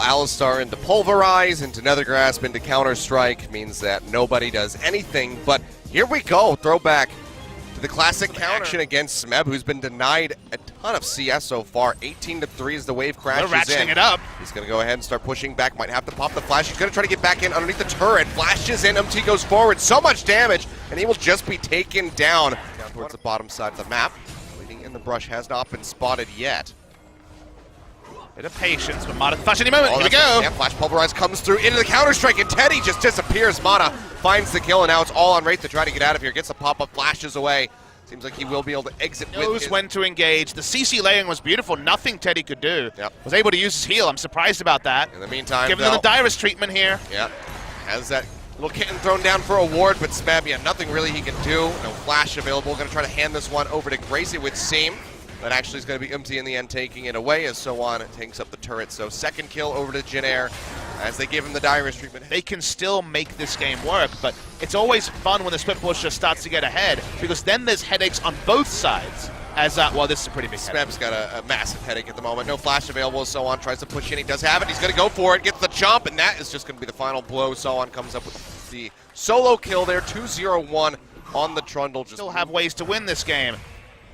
Alistar into Pulverize, into Nethergrasp, into Counter-Strike, means that nobody does anything, but here we go, throwback to the classic counter against Smeb, who's been denied a ton of CS so far. 18-3 as the wave crashes They're ratcheting in. it up. He's going to go ahead and start pushing back, might have to pop the flash. He's going to try to get back in underneath the turret, flashes in, MT goes forward, so much damage, and he will just be taken down towards the bottom side of the map. Leading in the brush has not been spotted yet. Bit of patience, but Mata flash any moment. Here we go. Yeah, flash Pulverize comes through into the Counter-Strike, and Teddy just disappears. Mana finds the kill, and now it's all on Wraith to try to get out of here. Gets the pop-up, flashes away. Seems like he will be able to exit with Knows when to engage. The CC laying was beautiful. Nothing Teddy could do. Yep. Was able to use his heal. I'm surprised about that. In the meantime, giving them the direst treatment here. Yeah, has that little kitten thrown down for a ward, but Smeb, yeah, nothing really he can do. No flash available. Going to try to hand this one over to Gracie with Seam. That actually is going to be empty in the end, taking it away as So On takes up the turret. So second kill over to Jin Air as they give him the direst treatment. They can still make this game work, but it's always fun when the split push just starts to get ahead, because then there's headaches on both sides. As well, this is a pretty big headache. Smeb's got a massive headache at the moment. No flash available. So On tries to push in. He does have it. He's going to go for it. Gets the jump, and that is just going to be the final blow. So On comes up with the solo kill there. 2-0-1 on the Trundle. Just still have ways to win this game.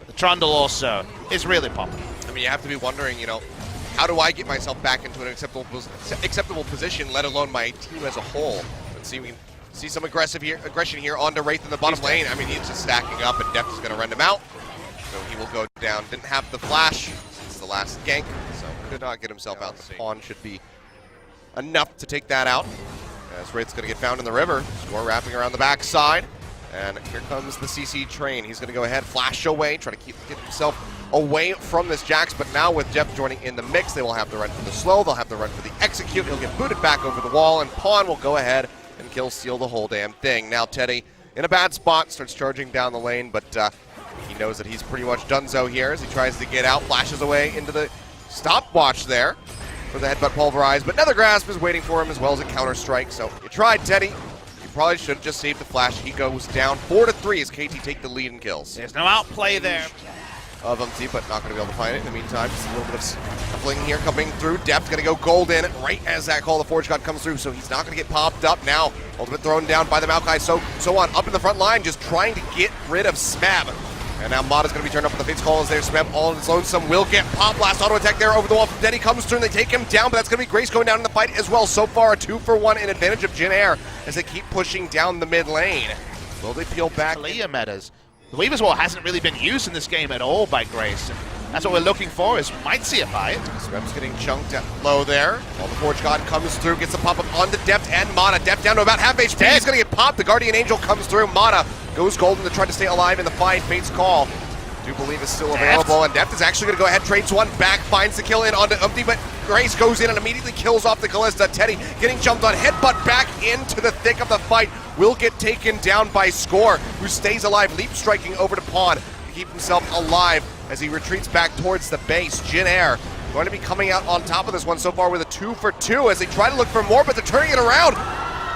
The Trundle also is really popping. I mean, you have to be wondering, you know, how do I get myself back into an acceptable position, let alone my team as a whole? Let's see, we can see some aggression here onto Wraith in the bottom lane. I mean, he's just stacking up, and Deft is going to run him out. So he will go down. Didn't have the flash since the last gank, so could not get himself out. The pawn should be enough to take that out. As Wraith's going to get found in the river. Score wrapping around the backside. And here comes the CC train. He's going to go ahead, flash away, try to get himself away from this Jax, but now with Jeff joining in the mix, they will have the run for the slow, they'll have the run for the execute, he'll get booted back over the wall, and Pawn will go ahead and kill steal the whole damn thing. Now Teddy, in a bad spot, starts charging down the lane, but he knows that he's pretty much donezo here as he tries to get out, flashes away into the stopwatch there for the headbutt Pulverize, but Nethergrasp is waiting for him as well as a Counter-Strike, so you tried, Teddy. Probably should have just saved the flash. He goes down 4-3 as KT take the lead in kills. There's no outplay there of MT, but not going to be able to find it. In the meantime, just a little bit of scuffling here coming through. Deft going to go gold in right as that call the Forge God comes through, so he's not going to get popped up now. Ultimate thrown down by the Maokai, so on up in the front line, just trying to get rid of Smeb. And now Mata's going to be turned up with the Fate's Call as there. Smeb all on his lonesome will get pop blast auto attack there over the wall from Denny. Comes through and they take him down, but that's going to be Grace going down in the fight as well. So far, a 2-for-1 in advantage of Jin Air as they keep pushing down the mid lane. Will they peel back? Talia metas. The Weaver's Wall hasn't really been used in this game at all by Grace. That's what we're looking for, is might see a fight. Smeb's getting chunked at low there. While the Forge God comes through, gets the pop-up onto Deft and Mata. Deft down to about half HP. He's going to get popped. The Guardian Angel comes through. Mata goes golden to try to stay alive in the fight. Fate's Call. Do believe is still available, and Deft is actually going to go ahead, trades one back, finds the kill in onto Umpty, but Grace goes in and immediately kills off the Kalista. Teddy getting jumped on, headbutt back into the thick of the fight, will get taken down by Score, who stays alive, leap striking over to Pawn to keep himself alive as he retreats back towards the base. Jin Air going to be coming out on top of this one so far with a 2-for-2 as they try to look for more, but they're turning it around.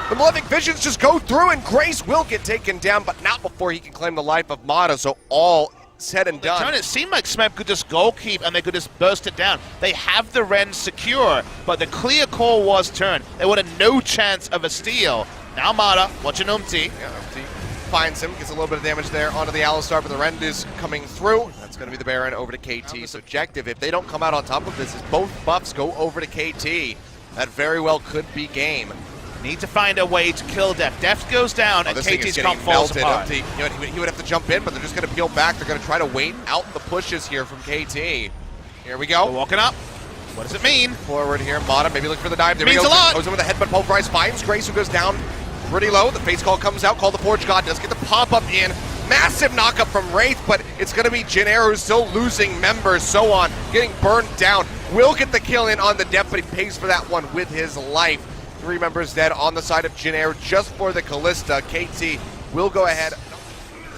The Malefic Visions just go through, and Grace will get taken down, but not before he can claim the life of Mata, so all said and done. It seemed like Smeb could just goal keep and they could just burst it down. They have the Ren secure, but the clear call was turn. They would have no chance of a steal. Now Mata, watching Umti. Yeah, Umti finds him, gets a little bit of damage there onto the Alistar, but the Rend is coming through. That's going to be the Baron over to KT. So objective, if they don't come out on top of this, is both buffs go over to KT. That very well could be game. Need to find a way to kill Deft. Deft goes down, and KT's comp falls apart. You know, he would have to jump in, but they're just going to peel back. They're going to try to wait out the pushes here from KT. Here we go. They're walking up. What does it mean? Forward here, Mata, maybe look for the dive. There means we go. a lot. Goes in with a headbutt Pulverize, finds Grace, who goes down pretty low. The Fate's Call comes out, call the Forge God, does get the pop-up in. Massive knockup from Wraith, but it's going to be Jin Air who's still losing members. So on, getting burned down. Will get the kill in on the Deft, but he pays for that one with his life. 3 members dead on the side of Jin Air just for the Kalista. KT will go ahead.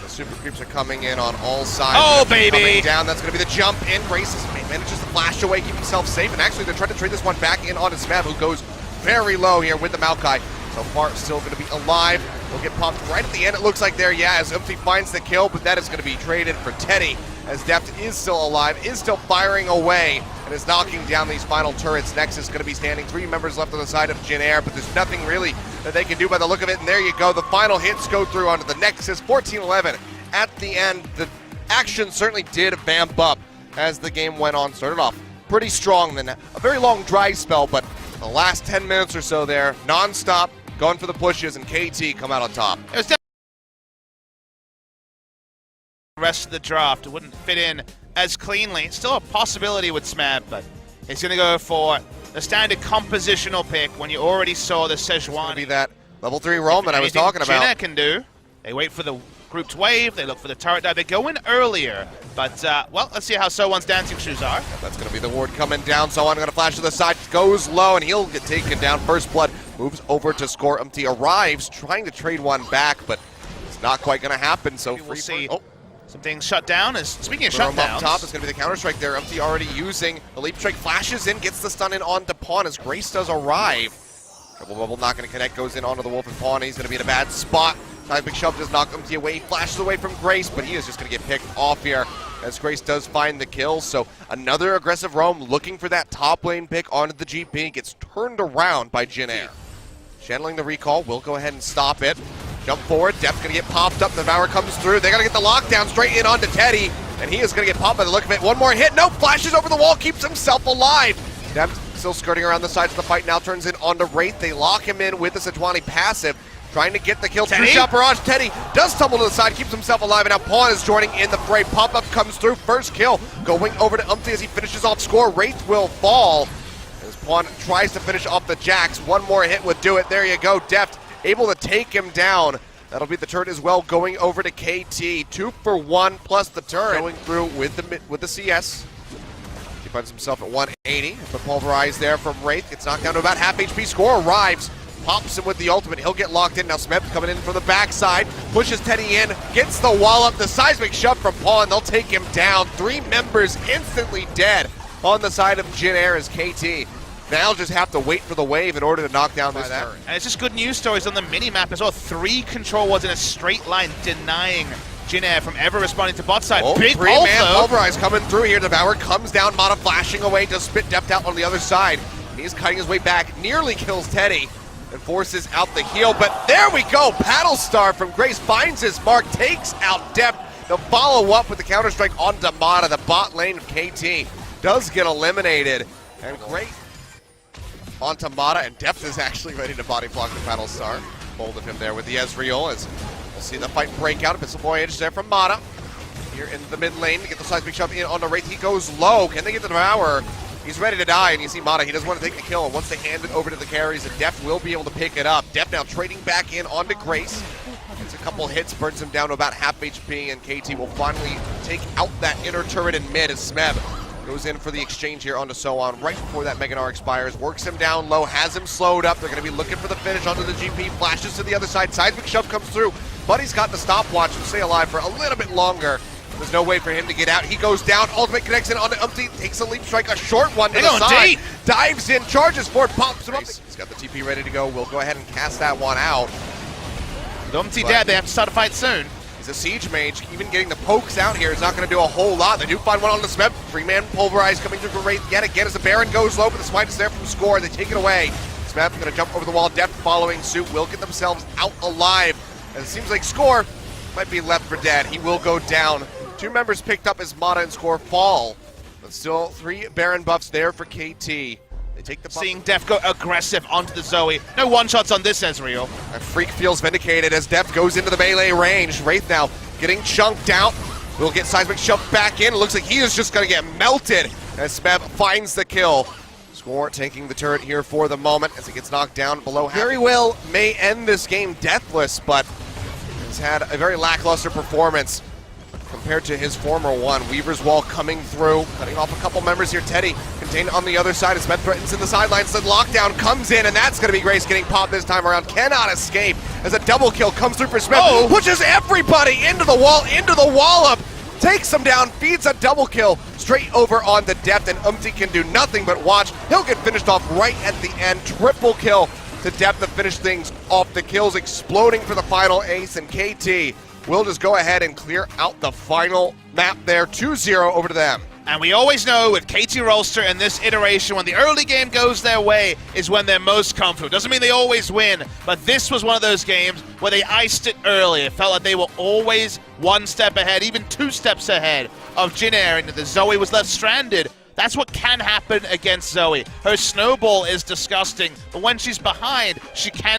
The super creeps are coming in on all sides. Oh, baby! Coming down. That's going to be the jump in. Grace manages to flash away, keep himself safe, and actually they're trying to trade this one back in onto Smeb, who goes very low here with the Maokai. So far, still going to be alive. He'll get popped right at the end, it looks like there, yeah, as Umpty finds the kill, but that is going to be traded for Teddy, as Deft is still alive, is still firing away. and is knocking down these final turrets. Next is going to be standing 3 members left on the side of Jin Air, but there's nothing really that they can do by the look of it. And there you go. The final hits go through onto the Nexus. 14-11 at the end. The action certainly did vamp up as the game went on. Started off pretty strong, then a very long dry spell, but the last 10 minutes or so there, non-stop, going for the pushes, and KT come out on top. It was the rest of the draft. It wouldn't fit in as cleanly. Still a possibility with Smab, but he's going to go for the standard compositional pick when you already saw the Sejuani. It's going to be that level 3 roam that I was talking about. Jin Air can do. They wait for the grouped wave, they look for the turret dive, they go in earlier, but, well, let's see how So1's dancing shoes are. That's going to be the ward coming down. So1 going to flash to the side, goes low, and he'll get taken down. First blood moves over to score. Arrives, trying to trade one back, but it's not quite going to happen. So we'll see some things shut down. Speaking of shutdowns, up top is going to be the counter-strike there. already using the leap strike, flashes in, gets the stun in onto Pawn as Grace does arrive. Triple bubble not going to connect, goes in onto the Wolf and Pawn. He's going to be in a bad spot. Big shove does knock Umti away, flashes away from Grace, but he is just going to get picked off here as Grace does find the kill. So another aggressive roam looking for that top lane pick onto the GP, gets turned around by Jin Air. Channeling the recall, will go ahead and stop it. Jump forward, Deft going to get popped up, the Devour comes through, they're going to get the lockdown straight in onto Teddy, and he is going to get popped by the look of it. One more hit, nope, flashes over the wall, keeps himself alive. Deft still skirting around the sides of the fight, now turns in onto Wraith. They lock him in with the Sejuani passive, trying to get the kill. True shot barrage. Teddy does tumble to the side, keeps himself alive, and now Pawn is joining in the fray. Pop-up comes through, first kill going over to Umti as he finishes off score. Wraith will fall as Pawn tries to finish off the Jax. One more hit would do it. There you go. Deft able to take him down. That'll be the turret as well, going over to KT. 2 for 1 plus the turret going through with the CS. He finds himself at 180. But pulverized there from Wraith. Gets knocked down to about half HP. Score arrives. Pops him with the ultimate. He'll get locked in. Now Smith coming in from the backside. Pushes Teddy in. Gets the wall up. The seismic shove from Pawn. They'll take him down. 3 members instantly dead on the side of Jin Air as KT. Now just have to wait for the wave in order to knock down this turret. And it's just good news stories on the mini-map as well. 3 control wards in a straight line denying Jin Air from ever responding to bot side. Big 3-man pulverize coming through here. Devour comes down. Mata flashing away to spit Deft out on the other side. He's cutting his way back. Nearly kills Teddy and forces out the heal. But there we go. Paddle Star from Grace finds his mark. Takes out Deft. They'll follow up with the counter-strike onto Mata. The bot lane of KT does get eliminated. And great onto Mata, and Deft is actually ready to body block the Paddle Star. Hold of him there with the Ezreal as we'll see the fight break out. A Pistol Voyage there from Mata. Here in the mid lane to get the seismic shove in onto Wraith. He goes low. Can they get the Devour? He's ready to die, and you see Mata, he doesn't want to take the kill. And once they hand it over to the carries, and Deft will be able to pick it up. Deft now trading back in onto Grace. Gets a couple hits, burns him down to about half HP, and KT will finally take out that inner turret in mid as Smeb goes in for the exchange here onto So1 right before that Mega Gnar expires. Works him down low, has him slowed up. They're going to be looking for the finish onto the GP. Flashes to the other side. Seismic shove comes through. Buddy's got the stopwatch to stay alive for a little bit longer. There's no way for him to get out. He goes down. Ultimate connects in onto Umti. Takes a leap strike, a short one to the side. Dives in, charges for it, pops him up. He's got the TP ready to go. We'll go ahead and cast that one out. Umti dead. They have to start a fight soon. He's a siege mage. Even getting the pokes out here is not going to do a whole lot. They do find one on the Smeb. 3-man pulverize coming through for Wraith yet again as the Baron goes low, but the smite is there from score. They take it away. Smeb going to jump over the wall. Deft following suit. Will get themselves out alive. And it seems like score might be left for dead. He will go down. 2 members picked up as Mata and score fall. But still 3 Baron buffs there for KT. They take the buff. Seeing Deft go aggressive onto the Zoe. No one-shots on this Ezreal. And Freak feels vindicated as Deft goes into the melee range. Wraith now getting chunked out. We'll get seismic shoved back in. It looks like he is just going to get melted as Smeb finds the kill. Score taking the turret here for the moment as it gets knocked down below. Very well may end this game deathless, but he's had a very lackluster performance compared to his former one. Weaver's Wall coming through, cutting off a couple members here. Teddy contained on the other side as Smeb threatens in the sidelines. The lockdown comes in, and that's going to be Grace getting popped this time around. Cannot escape as a double kill comes through for Smeb. Pushes everybody into the wall up. Takes him down, feeds a double kill straight over on the Deft, and Umti can do nothing but watch. He'll get finished off right at the end. Triple kill to Deft to finish things off. The kills exploding for the final ace, and KT will just go ahead and clear out the final map there. 2-0 over to them. And we always know with KT Rolster in this iteration, when the early game goes their way is when they're most comfortable. Doesn't mean they always win, but this was one of those games where they iced it early. It felt like they were always one step ahead, even 2 steps ahead of Jin Air, and the Zoe was left stranded. That's what can happen against Zoe. Her snowball is disgusting, but when she's behind, she can